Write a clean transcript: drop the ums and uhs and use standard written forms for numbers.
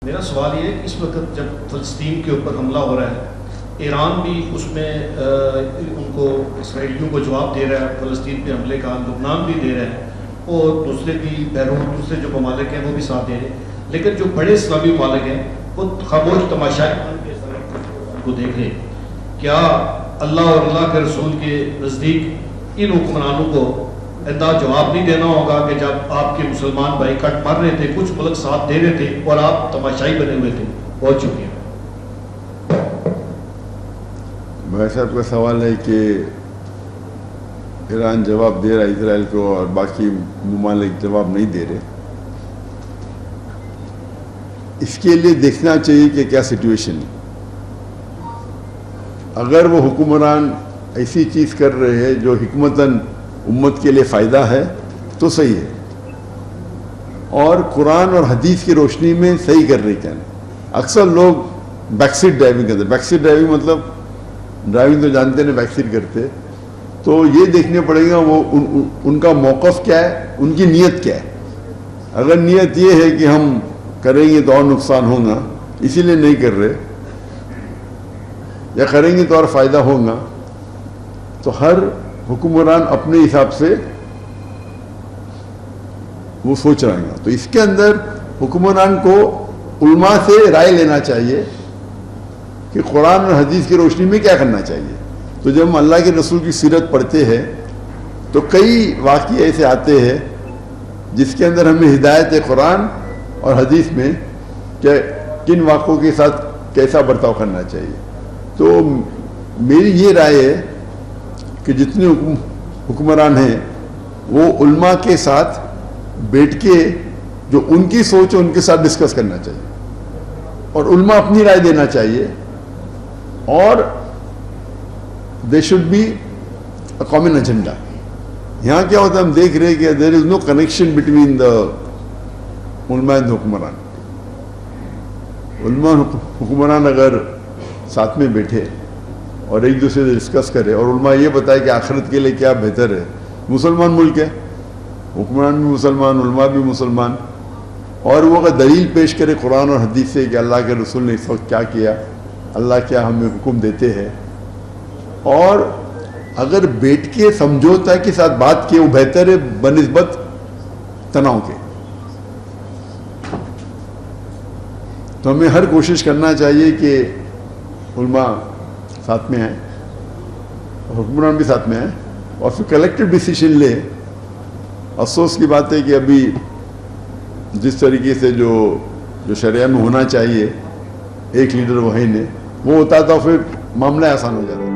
میرا سوال یہ ہے کہ اس وقت جب فلسطین کے اوپر حملہ ہو رہا ہے، ایران بھی اس میں ان کو اسرائیلیوں کو جواب دے رہا ہے، فلسطین پہ حملے کا، لبنان بھی دے رہا ہے، اور دوسرے بھی بیرون دوسرے جو ممالک ہیں وہ بھی ساتھ دے رہے ہیں، لیکن جو بڑے اسلامی ممالک ہیں وہ خاموش تماشائی کو دیکھ رہے ہیں۔ کیا اللہ اور اللہ کے رسول کے نزدیک ان حکمرانوں کو ایسا جواب نہیں دینا ہوگا کہ جب آپ کے مسلمان بھائی کٹ مر رہے تھے، کچھ ملک ساتھ دے رہے تھے اور آپ تماشائی بنے ہوئے تھے؟ بہت شکریہ۔ بھائی صاحب کا سوال ہے کہ ایران جواب دے رہا ہے اسرائیل کو اور باقی ممالک جواب نہیں دے رہے۔ اس کے لیے دیکھنا چاہیے کہ کیا سچویشن ہے۔ اگر وہ حکمران ایسی چیز کر رہے ہیں جو حکمتاً امت کے لیے فائدہ ہے تو صحیح ہے، اور قرآن اور حدیث کی روشنی میں صحیح کر رہے کہنا۔ اکثر لوگ بیک سیٹ ڈرائیونگ کرتے ہیں۔ بیک سیٹ ڈرائیونگ مطلب ڈرائیونگ تو جانتے ہیں، بیک سیٹ کرتے، تو یہ دیکھنے پڑے گا وہ ان کا موقف کیا ہے، ان کی نیت کیا ہے۔ اگر نیت یہ ہے کہ ہم کریں گے تو اور نقصان ہوگا اسی لیے نہیں کر رہے، یا کریں گے تو اور فائدہ ہوگا، تو ہر حکمران اپنے حساب سے وہ سوچ رہے گا۔ تو اس کے اندر حکمران کو علماء سے رائے لینا چاہیے کہ قرآن اور حدیث کی روشنی میں کیا کرنا چاہیے۔ تو جب ہم اللہ کے رسول کی سیرت پڑھتے ہیں تو کئی واقعے ایسے آتے ہیں جس کے اندر ہمیں ہدایت ہے قرآن اور حدیث میں کہ کن واقعوں کے ساتھ کیسا برتاؤ کرنا چاہیے۔ تو میری یہ رائے ہے کہ جتنے حکمران ہیں وہ علماء کے ساتھ بیٹھ کے جو ان کی سوچ ہے ان کے ساتھ ڈسکس کرنا چاہیے، اور علماء اپنی رائے دینا چاہیے، اور they should be a common agenda. یہاں کیا ہوتا ہے، ہم دیکھ رہے ہیں کہ دیر از نو کنیکشن بٹوین دا علماء اینڈ حکمران۔ علماء حکمران اگر ساتھ میں بیٹھے اور ایک دوسرے سے ڈسکس کرے، اور علماء یہ بتائے کہ آخرت کے لیے کیا بہتر ہے۔ مسلمان ملک ہے، حکمران بھی مسلمان، علماء بھی مسلمان، اور وہ اگر دلیل پیش کرے قرآن اور حدیث سے کہ اللہ کے رسول نے اس وقت کیا کیا، اللہ کیا ہمیں حکم دیتے ہیں، اور اگر بیٹھ کے سمجھوتا کے ساتھ بات کیے، وہ بہتر ہے بنسبت تناؤ کے۔ تو ہمیں ہر کوشش کرنا چاہیے کہ علماء ساتھ میں آئیں، حکمران بھی ساتھ میں آئیں، اور پھر کلیکٹیو ڈیسیشن لے۔ افسوس کی بات ہے کہ ابھی جس طریقے سے جو شریعہ میں ہونا چاہیے، ایک لیڈر وہی نے وہ ہوتا تو پھر معاملہ آسان ہو جاتا۔